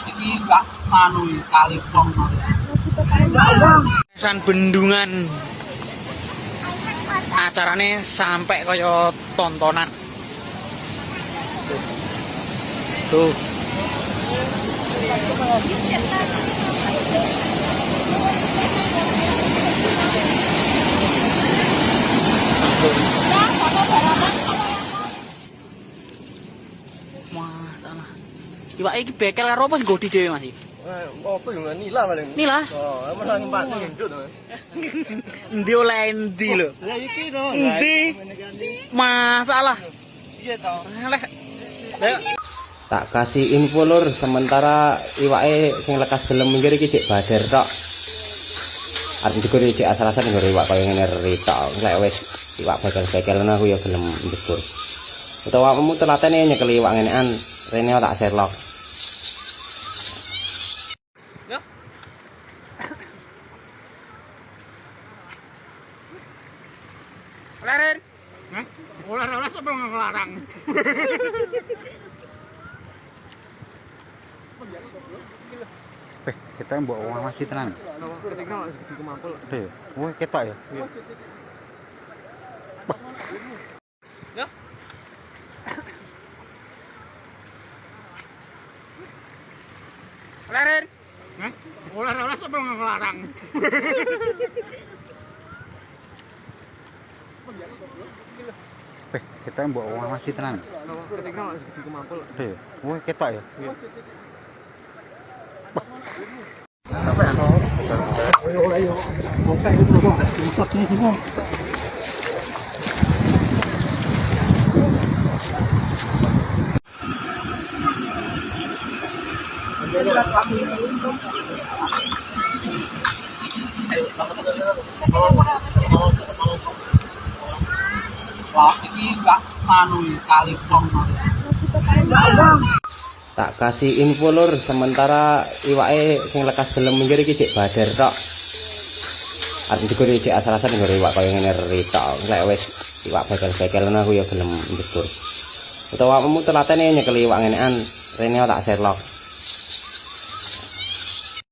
Iki enggak anu kali pong. Bendungan acarane sampai kaya tontonan. Tuh. Masalah. Iwak iki bekel karo apa sing godi dhewe Mas? Apa yo nila paling. Nila? Oh, emang ngempat ngendut. Endi oleh endi lho? Lah iki to. Endi? Masalah. Iya to. Leh. Tak kasih info lur, sementara iwake sing lekas gelem minggir iki sik bader tok. Arep dikur iki asal-asal nggo iwak kaya ngene ritok. Lek wis iwak bekel-bekelan aku ya gelem njegur. Utawa kamu telatene nyekel iwak ngenean, rene tak Sherlock. Yo. Leren. Hah? Olah-olah sebelum ngelarang. Kita mbok ngawasi tenan. Wah, ketok ya. Yo. Leren. Hah? Olah-olah sebelum ngelarang. Kita mbok ngawasi tenan. Wah, ketok ya. Wah, iki enggak anu kali pong. Tak kasih info lur, sementara iwake sing lekas gelem minggir iki sik bader tok. Arep dikur iki asal-asal nggo iwak kaya ngene ritok. Lek wis iwak bekel-bekelan aku ya gelem njegur. Utawa kamu telatene nyekel iwak ngenean, rene tak Sherlock.